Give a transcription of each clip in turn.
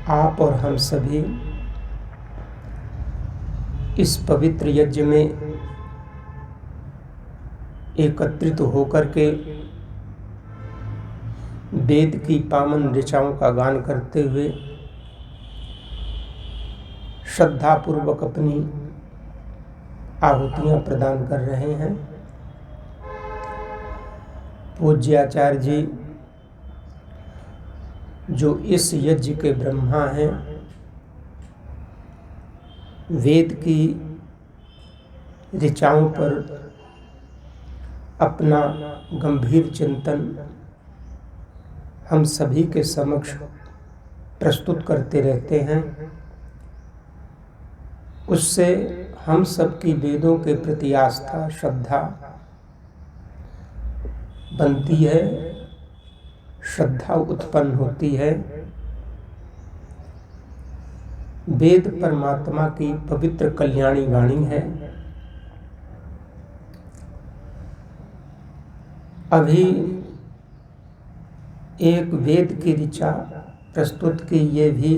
आप और हम सभी इस पवित्र यज्ञ में एकत्रित होकर के वेद की पावन ऋचाओं का गान करते हुए श्रद्धापूर्वक अपनी आहुतियां प्रदान कर रहे हैं। पूज्य आचार्य जी जो इस यज्ञ के ब्रह्मा हैं, वेद की ऋचाओं पर अपना गंभीर चिंतन हम सभी के समक्ष प्रस्तुत करते रहते हैं। उससे हम सबकी वेदों के प्रति आस्था श्रद्धा बनती है, श्रद्धा उत्पन्न होती है। वेद परमात्मा की पवित्र कल्याणी वाणी है। अभी एक वेद की ऋचा प्रस्तुत की, ये भी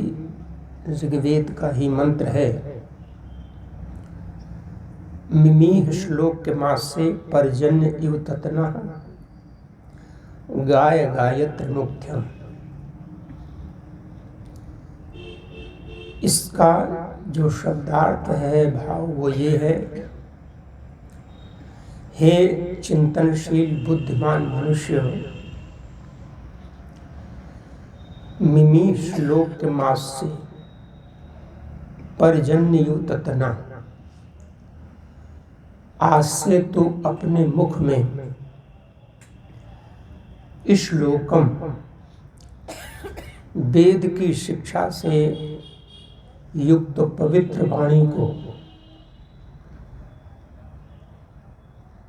ऋग्वेद का ही मंत्र है। मिमीह श्लोक के मास से पर्जन्य इव ततना गाय गायत्र मुख्यम। इसका जो शब्दार्थ है, भाव, वो ये है, हे चिंतनशील बुद्धिमान मनुष्य, मिमी श्लोक के मास से पर्जन्य इव ततना, आज से तू अपने मुख में श्लोकम वेद की शिक्षा से युक्त पवित्र वाणी को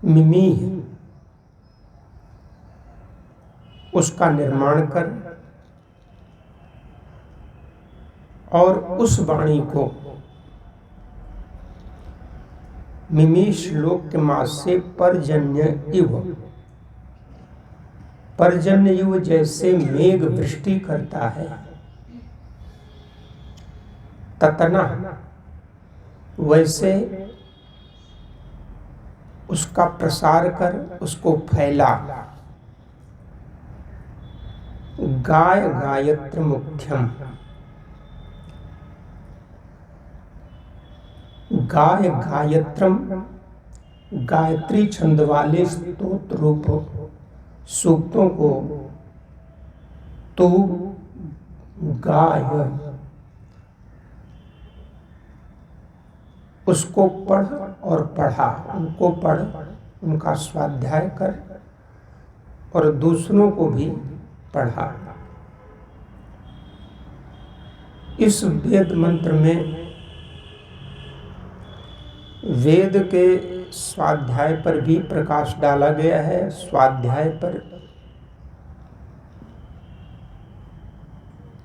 मिमी उसका निर्माण कर और उस वाणी को मिमी श्लोक के मास से पर्जन्य इव, पर्जन्य इव जैसे मेघ वृष्टि करता है, ततना वैसे उसका प्रसार कर, उसको फैला। गाय गायत्र मुख्यम, गाय गायत्रम, गायत्री छंद वाले स्तोत्र रूप सूक्तों को तू गाय, उसको पढ़ और पढ़ा, उनको पढ़, उनका स्वाध्याय कर और दूसरों को भी पढ़ा। इस वेद मंत्र में वेद के स्वाध्याय पर भी प्रकाश डाला गया है, स्वाध्याय पर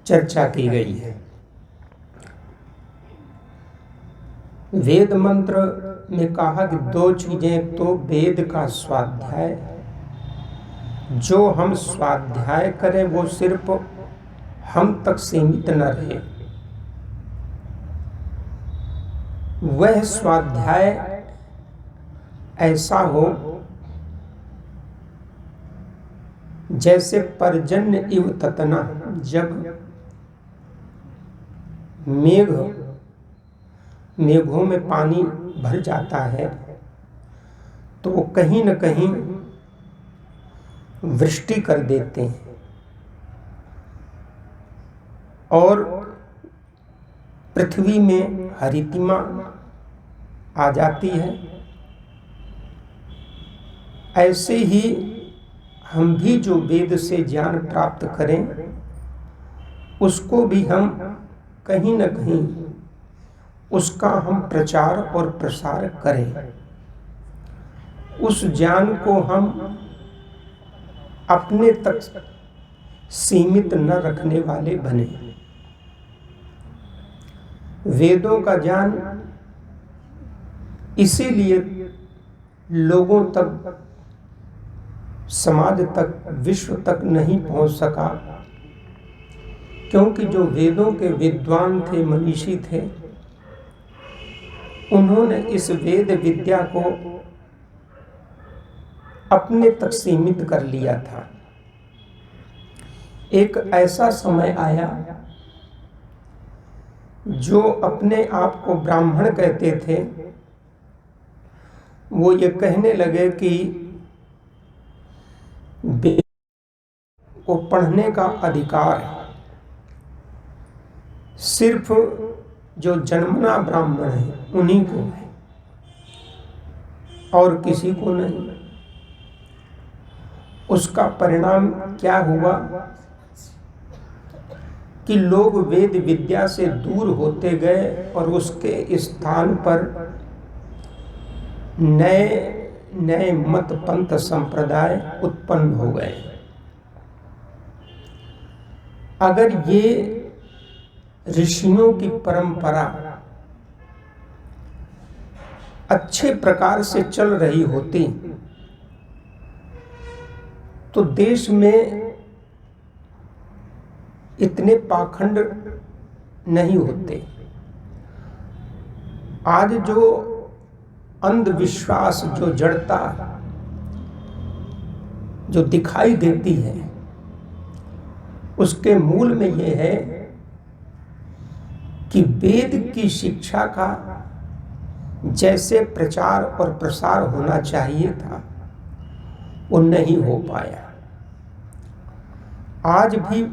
चर्चा की गई है। वेद मंत्र में कहा कि दो चीजें, एक तो वेद का स्वाध्याय, जो हम स्वाध्याय करें वो सिर्फ हम तक सीमित न रहे, वह स्वाध्याय ऐसा हो जैसे पर्जन्य इव ततना, जब मेघों में पानी भर जाता है तो वो कहीं न कहीं वृष्टि कर देते हैं और पृथ्वी में हरितिमा आ जाती है। ऐसे ही हम भी जो वेद से ज्ञान प्राप्त करें, उसको भी हम कहीं न कहीं उसका हम प्रचार और प्रसार करें। उस ज्ञान को हम अपने तक सीमित न रखने वाले बने। वेदों का ज्ञान इसीलिए लोगों तक, समाज तक, विश्व तक नहीं पहुंच सका क्योंकि जो वेदों के विद्वान थे, मनीषी थे, उन्होंने इस वेद विद्या को अपने तक सीमित कर लिया था। एक ऐसा समय आया जो अपने आप को ब्राह्मण कहते थे, वो ये कहने लगे कि वेद को पढ़ने का अधिकार सिर्फ जो जन्मना ब्राह्मण है उन्हीं को है और किसी को नहीं। उसका परिणाम क्या हुआ कि लोग वेद विद्या से दूर होते गए और उसके स्थान पर नए नए मत पंथ संप्रदाय उत्पन्न हो गए। अगर ये ऋषियों की परंपरा अच्छे प्रकार से चल रही होती तो देश में इतने पाखंड नहीं होते। आज जो अंधविश्वास, जो जड़ता जो दिखाई देती है, उसके मूल में यह है कि वेद की शिक्षा का जैसे प्रचार और प्रसार होना चाहिए था वो नहीं हो पाया। आज भी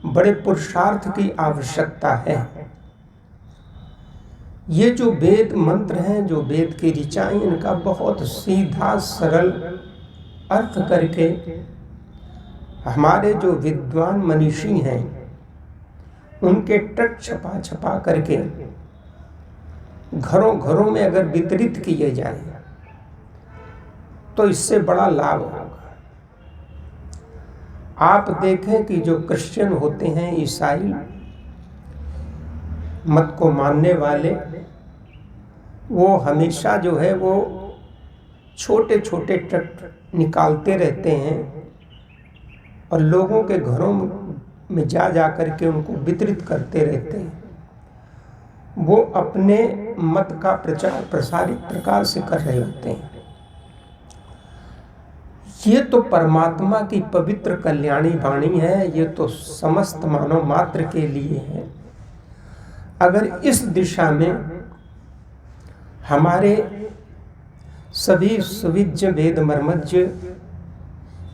बड़े पुरुषार्थ की आवश्यकता है। ये जो वेद मंत्र हैं, जो वेद की ऋचाएं, इनका बहुत सीधा सरल अर्थ करके हमारे जो विद्वान मनीषी हैं उनके ट्रक छपा छपा करके घरों घरों में अगर वितरित किए जाएं तो इससे बड़ा लाभ होगा। आप देखें कि जो क्रिश्चियन होते हैं, ईसाई मत को मानने वाले, वो हमेशा जो है वो छोटे छोटे ट्रक निकालते रहते हैं और लोगों के घरों में जा जा करके उनको वितरित करते रहते हैं। वो अपने मत का प्रचार प्रसारित प्रकार से कर रहे होते हैं। ये तो परमात्मा की पवित्र कल्याणी वाणी है, ये तो समस्त मानव मात्र के लिए है। अगर इस दिशा में हमारे सभी सुविज्ञ वेद मर्मज्ञ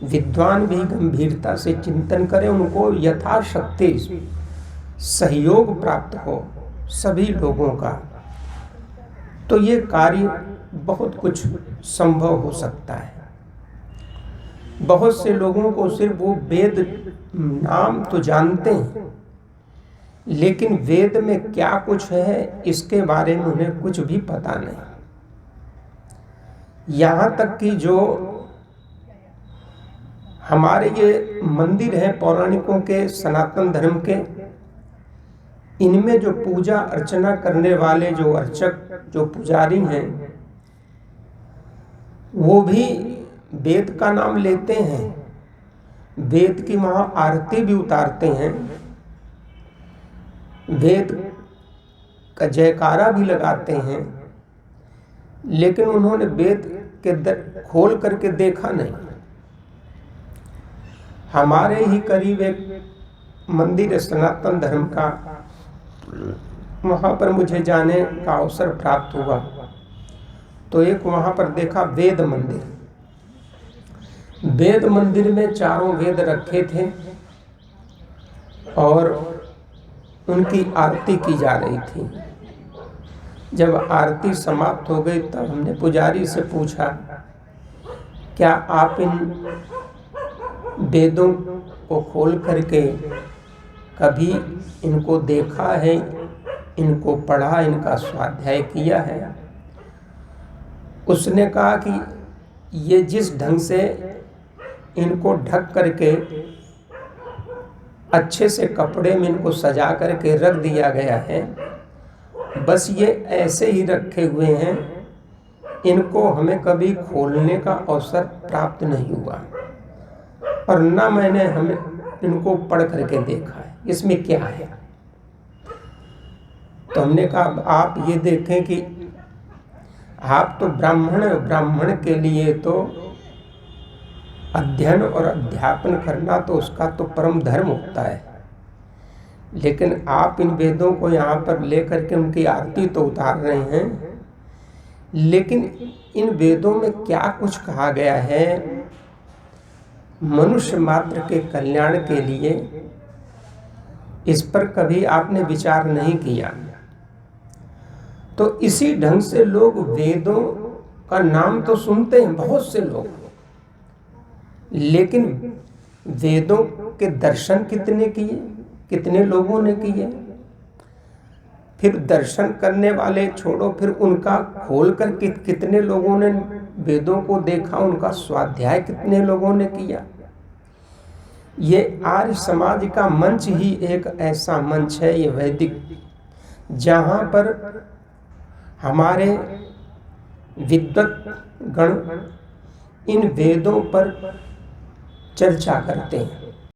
विद्वान भी गंभीरता से चिंतन करें, उनको यथाशक्ति सहयोग प्राप्त हो सभी लोगों का, तो ये कार्य बहुत कुछ संभव हो सकता है। बहुत से लोगों को सिर्फ वो वेद नाम तो जानते हैं, लेकिन वेद में क्या कुछ है इसके बारे में उन्हें कुछ भी पता नहीं। यहाँ तक कि जो हमारे ये मंदिर हैं पौराणिकों के, सनातन धर्म के, इनमें जो पूजा अर्चना करने वाले जो अर्चक, जो पुजारी हैं, वो भी वेद का नाम लेते हैं, वेद की वहाँ आरती भी उतारते हैं, वेद का जयकारा भी लगाते हैं, लेकिन उन्होंने वेद के खोल करके देखा नहीं। हमारे ही करीब एक मंदिर है सनातन धर्म का, वहाँ पर मुझे जाने का अवसर प्राप्त हुआ तो एक वहाँ पर देखा वेद मंदिर। वेद मंदिर में चारों वेद रखे थे और उनकी आरती की जा रही थी। जब आरती समाप्त हो गई तब हमने पुजारी से पूछा, क्या आप इन वेदों को खोल करके कभी इनको देखा है, इनको पढ़ा, इनका स्वाध्याय किया है? उसने कहा कि ये जिस ढंग से इनको ढक करके अच्छे से कपड़े में इनको सजा करके रख दिया गया है, बस ये ऐसे ही रखे हुए हैं, इनको हमें कभी खोलने का अवसर प्राप्त नहीं हुआ और न इनको पढ़ करके देखा है, इसमें क्या है। तो हमने कहा अब आप ये देखें कि आप तो ब्राह्मण, ब्राह्मण के लिए तो अध्ययन और अध्यापन करना तो उसका तो परम धर्म होता है, लेकिन आप इन वेदों को यहाँ पर लेकर के उनकी आरती तो उतार रहे हैं, लेकिन इन वेदों में क्या कुछ कहा गया है मनुष्य मात्र के कल्याण के लिए, इस पर कभी आपने विचार नहीं किया। तो इसी ढंग से लोग वेदों का नाम तो सुनते हैं बहुत से लोग, लेकिन वेदों के दर्शन कितने किए, कितने लोगों ने किए। फिर दर्शन करने वाले छोड़ो, फिर उनका खोल कर कितने लोगों ने वेदों को देखा, उनका स्वाध्याय कितने लोगों ने किया। ये आर्य समाज का मंच ही एक ऐसा मंच है, ये वैदिक, जहाँ पर हमारे विद्वत गण इन वेदों पर चर्चा करते हैं।